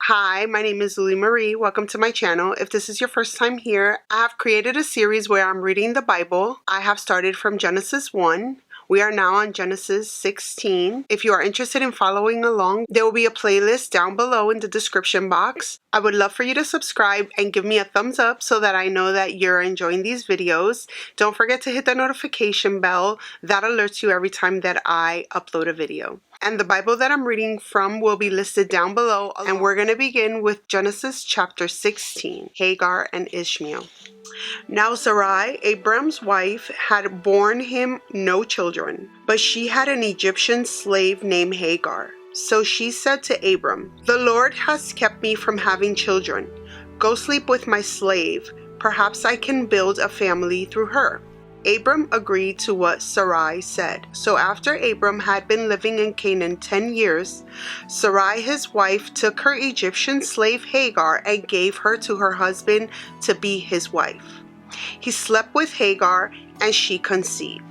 Hi, my name is Zulymarie. Welcome to my channel. If this is your first time here, I have created a series where I'm reading the Bible. I have started from Genesis 1. We are now on Genesis 16. If you are interested in following along, there will be a playlist down below in the description box. I would love for you to subscribe and give me a thumbs up so that I know that you're enjoying these videos. Don't forget to hit the notification bell. That alerts you every time that I upload a video. And the Bible that I'm reading from will be listed down below. And we're going to begin with Genesis chapter 16, Hagar and Ishmael. Now Sarai, Abram's wife, had borne him no children, but she had an Egyptian slave named Hagar. So she said to Abram, "The Lord has kept me from having children. Go sleep with my slave. Perhaps I can build a family through her." Abram agreed to what Sarai said. So after Abram had been living in Canaan 10 years, Sarai his wife took her Egyptian slave Hagar and gave her to her husband to be his wife. He slept with Hagar and she conceived.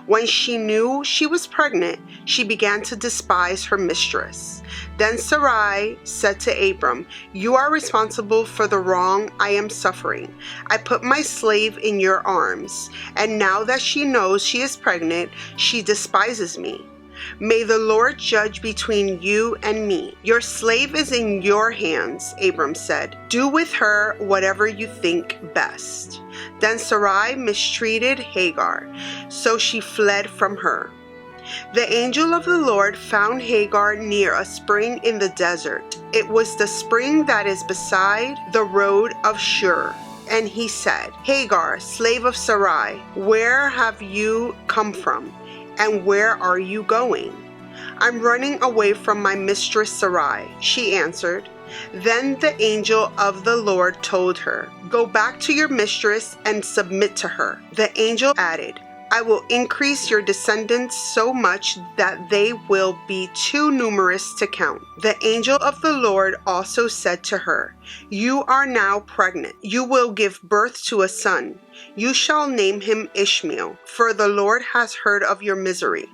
When she knew she was pregnant, she began to despise her mistress. Then Sarai said to Abram, "You are responsible for the wrong I am suffering. I put my slave in your arms, and now that she knows she is pregnant, she despises me. May the Lord judge between you and me. Your slave is in your hands," Abram said. "Do with her whatever you think best." Then Sarai mistreated Hagar, so she fled from her. The angel of the Lord found Hagar near a spring in the desert. It was the spring that is beside the road of Shur. And he said, "Hagar, slave of Sarai, where have you come from? And where are you going?" "I'm running away from my mistress Sarai," she answered. Then the angel of the Lord told her, "Go back to your mistress and submit to her." The angel added, "I will increase your descendants so much that they will be too numerous to count." The angel of the Lord also said to her, "You are now pregnant. You will give birth to a son. You shall name him Ishmael, for the Lord has heard of your misery.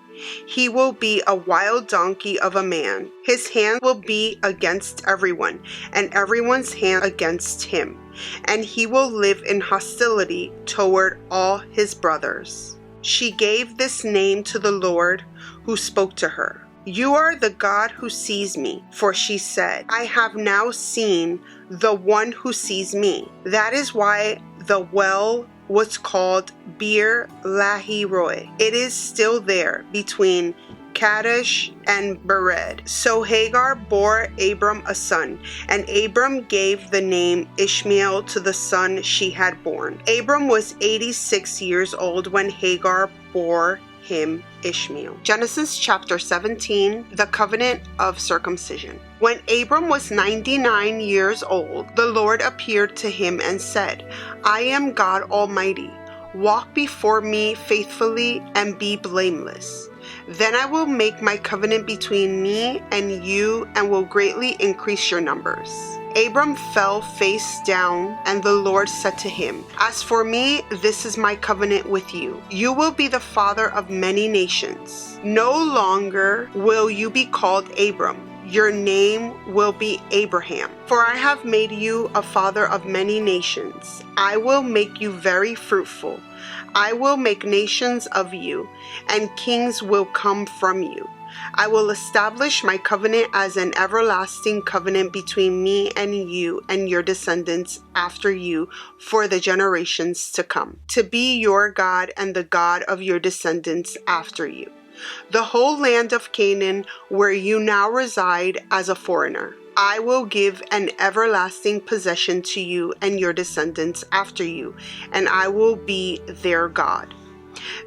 He will be a wild donkey of a man. His hand will be against everyone, and everyone's hand against him, and he will live in hostility toward all his brothers." She gave this name to the Lord who spoke to her. "You are the God who sees me," for she said, "I have now seen the one who sees me." That is why the well was called Bir Lahi Roi. It is still there between Kadesh and Bered. So Hagar bore Abram a son, and Abram gave the name Ishmael to the son she had born. Abram was 86 years old when Hagar bore him Ishmael. Genesis chapter 17, the covenant of circumcision. When Abram was 99 years old, the Lord appeared to him and said, "I am God Almighty. Walk before me faithfully and be blameless. Then I will make my covenant between me and you and will greatly increase your numbers." Abram fell face down, and the Lord said to him, "As for me, this is my covenant with you. You will be the father of many nations. No longer will you be called Abram. Your name will be Abraham, for I have made you a father of many nations. I will make you very fruitful. I will make nations of you, and kings will come from you. I will establish my covenant as an everlasting covenant between me and you and your descendants after you for the generations to come, to be your God and the God of your descendants after you. The whole land of Canaan, where you now reside as a foreigner, I will give an everlasting possession to you and your descendants after you, and I will be their God."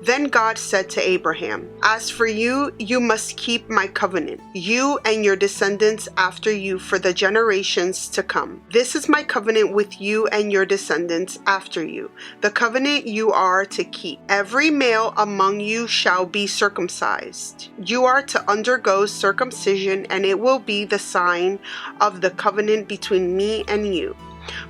Then God said to Abraham, "As for you, you must keep my covenant, you and your descendants after you for the generations to come. This is my covenant with you and your descendants after you, the covenant you are to keep. Every male among you shall be circumcised. You are to undergo circumcision, and it will be the sign of the covenant between me and you.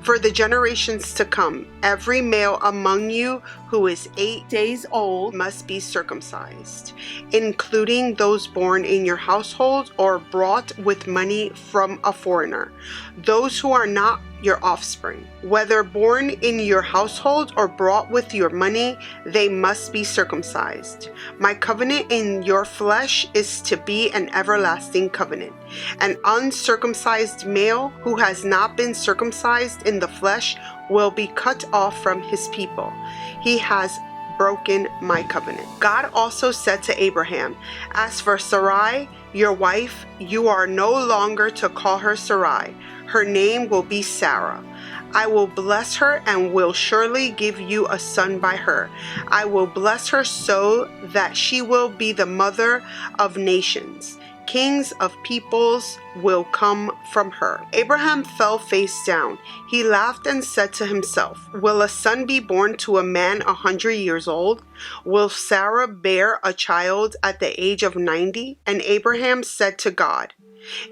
For the generations to come, every male among you who is 8 days old must be circumcised, including those born in your household or brought with money from a foreigner, those who are not your offspring. Whether born in your household or brought with your money, they must be circumcised. My covenant in your flesh is to be an everlasting covenant. An uncircumcised male who has not been circumcised in the flesh will be cut off from his people. He has broken my covenant. God also said to Abraham, as for Sarai, your wife, you are no longer to call her Sarai. Her name will be Sarah. I will bless her and will surely give you a son by her. I will bless her so that she will be the mother of nations. Kings of peoples will come from her. Abraham fell face down. He laughed and said to himself, will a son be born to a man 100 years old? Will Sarah bear a child at the age of 90? And Abraham said to God,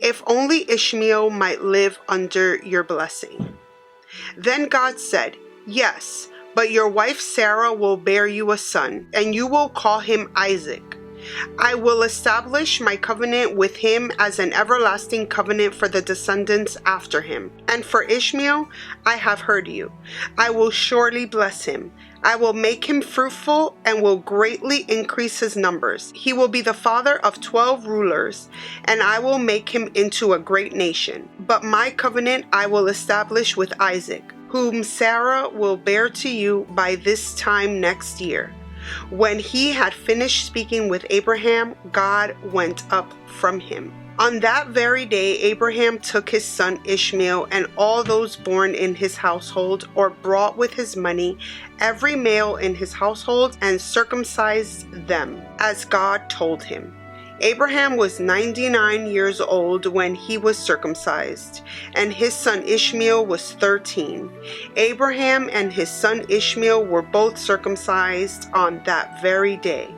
if only Ishmael might live under your blessing. Then God said, yes, but your wife Sarah will bear you a son, and you will call him Isaac. I will establish my covenant with him as an everlasting covenant for the descendants after him. And for Ishmael, I have heard you. I will surely bless him. I will make him fruitful and will greatly increase his numbers. He will be the father of 12 rulers, and I will make him into a great nation. But my covenant I will establish with Isaac, whom Sarah will bear to you by this time next year. When he had finished speaking with Abraham, God went up from him. On that very day, Abraham took his son Ishmael and all those born in his household or brought with his money, every male in his household, and circumcised them, as God told him. Abraham was 99 years old when he was circumcised, and his son Ishmael was 13. Abraham and his son Ishmael were both circumcised on that very day,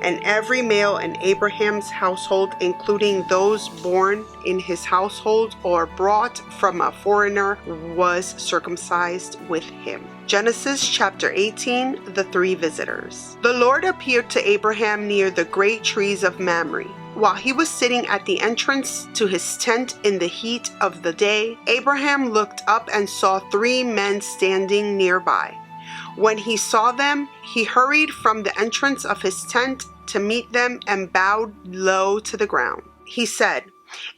and every male in Abraham's household, including those born in his household or brought from a foreigner, was circumcised with him. Genesis chapter 18, the 3 visitors. The Lord appeared to Abraham near the great trees of Mamre. While he was sitting at the entrance to his tent in the heat of the day, Abraham looked up and saw 3 men standing nearby. When he saw them, he hurried from the entrance of his tent to meet them and bowed low to the ground. He said,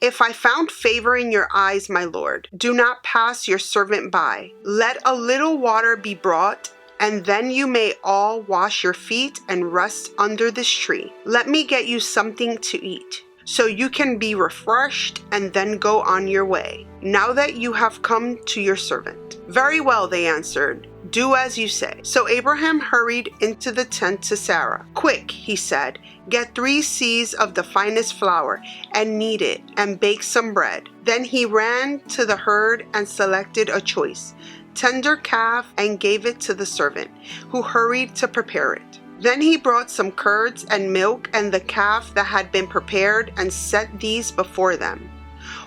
if I found favor in your eyes, my lord, do not pass your servant by. Let a little water be brought, and then you may all wash your feet and rest under this tree. Let me get you something to eat, so you can be refreshed and then go on your way, now that you have come to your servant. Very well, they answered. Do as you say. So Abraham hurried into the tent to Sarah. Quick, he said, get 3 seahs of the finest flour and knead it and bake some bread. Then he ran to the herd and selected a choice, tender calf and gave it to the servant, who hurried to prepare it. Then he brought some curds and milk and the calf that had been prepared and set these before them.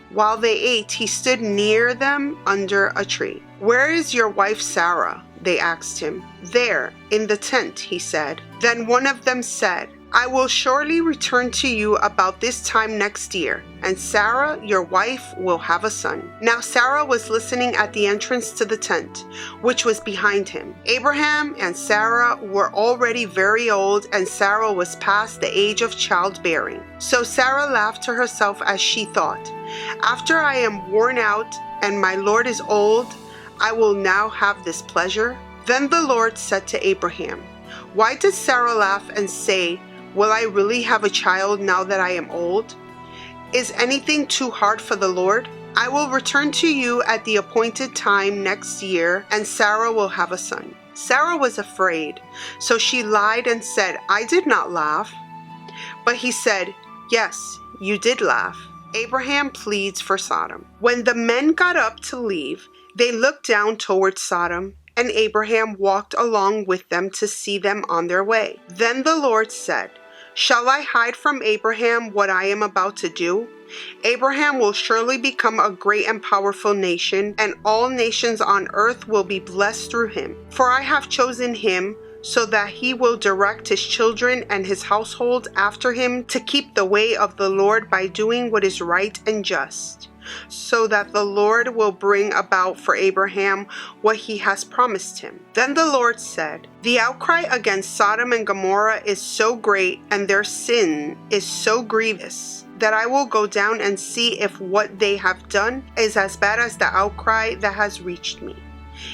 While they ate, he stood near them under a tree. Where is your wife Sarah? They asked him. There, in the tent, he said. Then one of them said, I will surely return to you about this time next year, and Sarah, your wife, will have a son. Now Sarah was listening at the entrance to the tent, which was behind him. Abraham and Sarah were already very old, and Sarah was past the age of childbearing. So Sarah laughed to herself as she thought, after I am worn out and my Lord is old, I will now have this pleasure. Then the Lord said to Abraham, why did Sarah laugh and say, will I really have a child now that I am old? Is anything too hard for the Lord? I will return to you at the appointed time next year, and Sarah will have a son. Sarah was afraid, so she lied and said, I did not laugh. But he said, yes, you did laugh. Abraham pleads for Sodom. When the men got up to leave, they looked down toward Sodom, and Abraham walked along with them to see them on their way. Then the Lord said, Shall I hide from Abraham what I am about to do? Abraham will surely become a great and powerful nation, and all nations on earth will be blessed through him. For I have chosen him so that he will direct his children and his household after him to keep the way of the Lord by doing what is right and just, so that the Lord will bring about for Abraham what he has promised him. Then the Lord said, the outcry against Sodom and Gomorrah is so great and their sin is so grievous that I will go down and see if what they have done is as bad as the outcry that has reached me.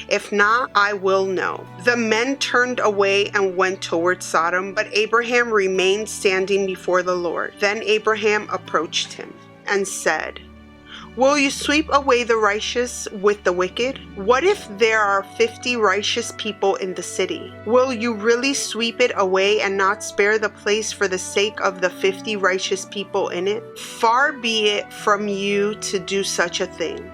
If not, I will know. The men turned away and went toward Sodom, but Abraham remained standing before the Lord. Then Abraham approached him and said, will you sweep away the righteous with the wicked? What if there are 50 righteous people in the city? Will you really sweep it away and not spare the place for the sake of the 50 righteous people in it? Far be it from you to do such a thing,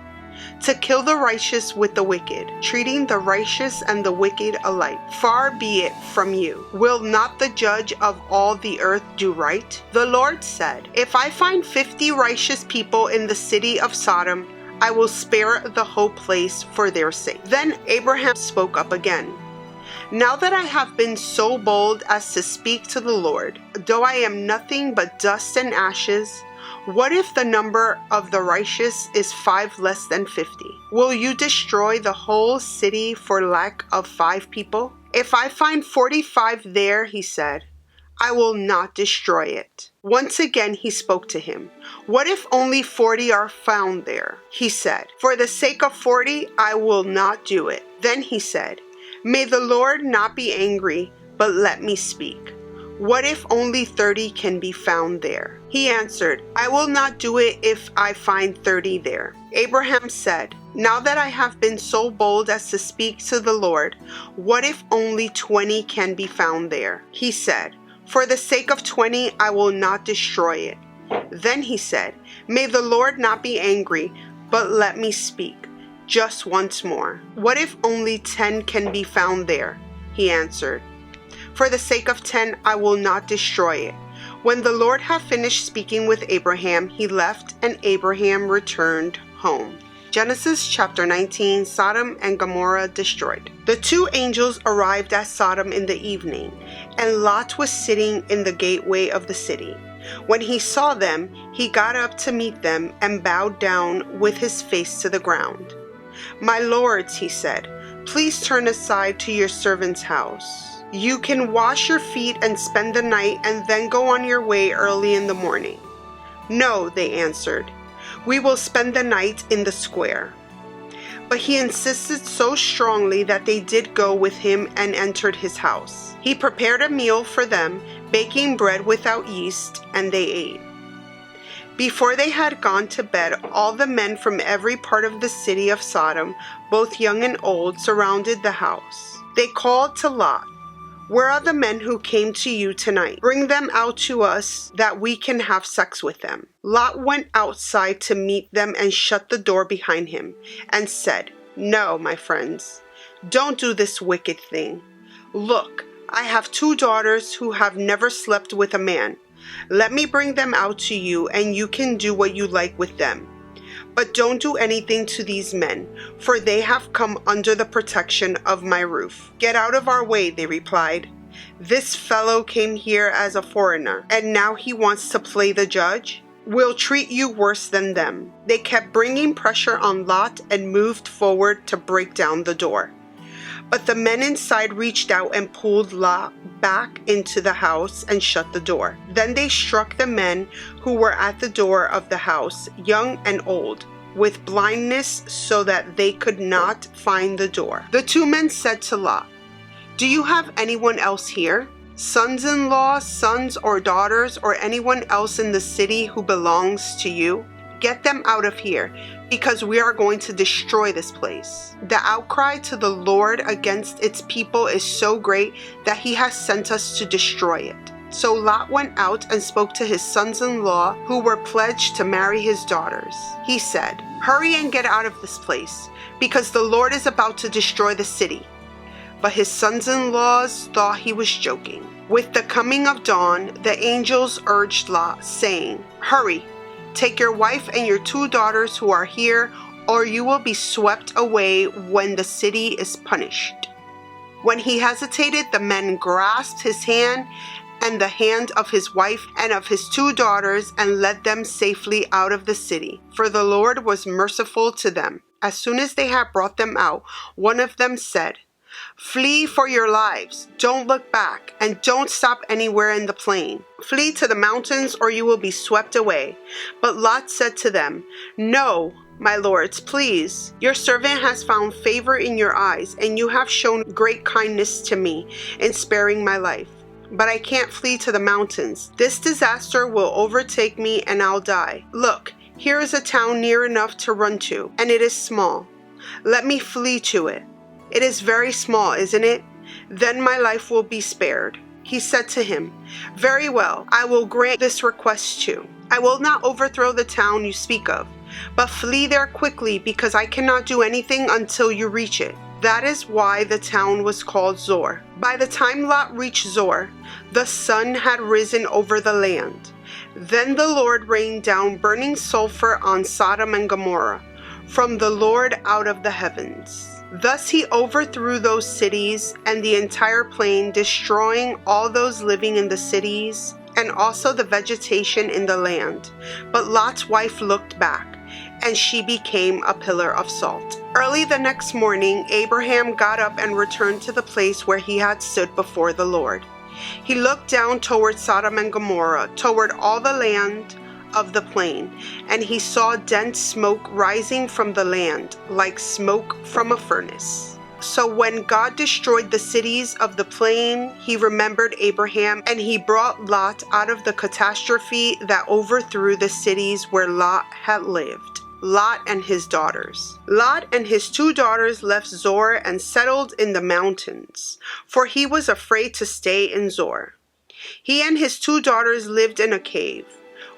to kill the righteous with the wicked, treating the righteous and the wicked alike. Far be it from you. Will not the judge of all the earth do right? The Lord said, if I find 50 righteous people in the city of Sodom, I will spare the whole place for their sake. Then Abraham spoke up again. Now that I have been so bold as to speak to the Lord, though I am nothing but dust and ashes, what if the number of the righteous is 5 less than 50? Will you destroy the whole city for lack of 5 people? If I find 45 there, he said, I will not destroy it. Once again he spoke to him. What if only 40 are found there? He said, for the sake of 40, I will not do it. Then he said, may the Lord not be angry, but let me speak. What if only 30 can be found there? He answered, I will not do it if I find 30 there. Abraham said, now that I have been so bold as to speak to the Lord, what if only 20 can be found there? He said, for the sake of 20, I will not destroy it. Then he said, may the Lord not be angry, but let me speak just once more. What if only 10 can be found there? He answered, for the sake of 10, I will not destroy it. When the Lord had finished speaking with Abraham, he left, and Abraham returned home. Genesis chapter 19, Sodom and Gomorrah destroyed. The 2 angels arrived at Sodom in the evening, and Lot was sitting in the gateway of the city. When he saw them, he got up to meet them and bowed down with his face to the ground. My lords, he said, please turn aside to your servant's house. You can wash your feet and spend the night and then go on your way early in the morning. No, they answered, we will spend the night in the square. But he insisted so strongly that they did go with him and entered his house. He prepared a meal for them, baking bread without yeast, and they ate. Before they had gone to bed, all the men from every part of the city of Sodom, both young and old, surrounded the house. They called to Lot, where are the men who came to you tonight? Bring them out to us that we can have sex with them. Lot went outside to meet them and shut the door behind him and said, no, my friends, don't do this wicked thing. Look, I have 2 daughters who have never slept with a man. Let me bring them out to you and you can do what you like with them. But don't do anything to these men, for they have come under the protection of my roof. Get out of our way, they replied. This fellow came here as a foreigner, and now he wants to play the judge? We'll treat you worse than them. They kept bringing pressure on Lot and moved forward to break down the door. But the men inside reached out and pulled Lot back into the house and shut the door. Then they struck the men who were at the door of the house, young and old, with blindness so that they could not find the door. The 2 men said to Lot, do you have anyone else here? Sons-in-law, sons or daughters, or anyone else in the city who belongs to you? Get them out of here, because we are going to destroy this place. The outcry to the Lord against its people is so great that he has sent us to destroy it. So Lot went out and spoke to his sons-in-law who were pledged to marry his daughters. He said, hurry and get out of this place, because the Lord is about to destroy the city. But his sons-in-law thought he was joking. With the coming of dawn, the angels urged Lot, saying, "Hurry, take your wife and your 2 daughters who are here, or you will be swept away when the city is punished." When he hesitated, the men grasped his hand and the hand of his wife and of his 2 daughters and led them safely out of the city, for the Lord was merciful to them. As soon as they had brought them out, one of them said, "Flee for your lives. Don't look back, and don't stop anywhere in the plain. Flee to the mountains, or you will be swept away." But Lot said to them, "No, my lords, please. Your servant has found favor in your eyes, and you have shown great kindness to me in sparing my life. But I can't flee to the mountains. This disaster will overtake me, and I'll die. Look, here is a town near enough to run to, and it is small. Let me flee to it. It is very small, isn't it? Then my life will be spared." He said to him, "Very well, I will grant this request too. I will not overthrow the town you speak of, but flee there quickly, because I cannot do anything until you reach it." That is why the town was called Zor. By the time Lot reached Zor, the sun had risen over the land. Then the Lord rained down burning sulfur on Sodom and Gomorrah from the Lord out of the heavens. Thus he overthrew those cities and the entire plain, destroying all those living in the cities and also the vegetation in the land. But Lot's wife looked back, and she became a pillar of salt. Early the next morning, Abraham got up and returned to the place where he had stood before the Lord. He looked down toward Sodom and Gomorrah, toward all the land of the plain, and he saw dense smoke rising from the land, like smoke from a furnace. So when God destroyed the cities of the plain, he remembered Abraham, and he brought Lot out of the catastrophe that overthrew the cities where Lot had lived. Lot and his daughters. Lot and his 2 daughters left Zor and settled in the mountains, for he was afraid to stay in Zor. He and his 2 daughters lived in a cave.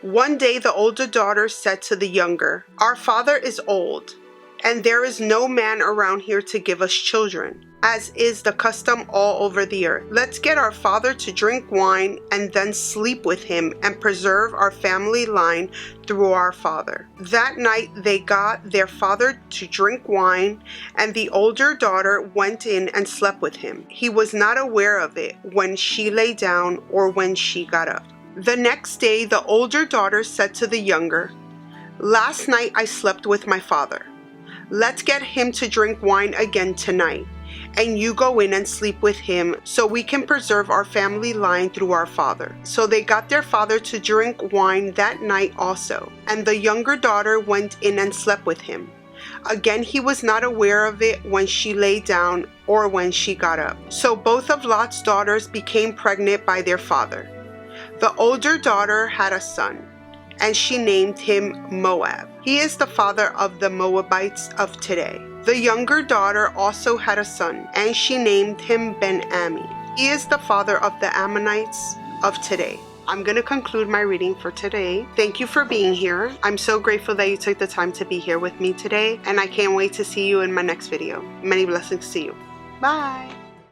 One day the older daughter said to the younger, "Our father is old, and there is no man around here to give us children, as is the custom all over the earth. Let's get our father to drink wine and then sleep with him and preserve our family line through our father." That night they got their father to drink wine, and the older daughter went in and slept with him. He was not aware of it when she lay down or when she got up. The next day the older daughter said to the younger, "Last night I slept with my father. Let's get him to drink wine again tonight, and you go in and sleep with him so we can preserve our family line through our father." So they got their father to drink wine that night also, and the younger daughter went in and slept with him. Again, he was not aware of it when she lay down or when she got up. So both of Lot's daughters became pregnant by their father. The older daughter had a son, and she named him Moab. He is the father of the Moabites of today. The younger daughter also had a son, and she named him Ben-Ami. He is the father of the Ammonites of today. I'm going to conclude my reading for today. Thank you for being here. I'm so grateful that you took the time to be here with me today, and I can't wait to see you in my next video. Many blessings to you. Bye.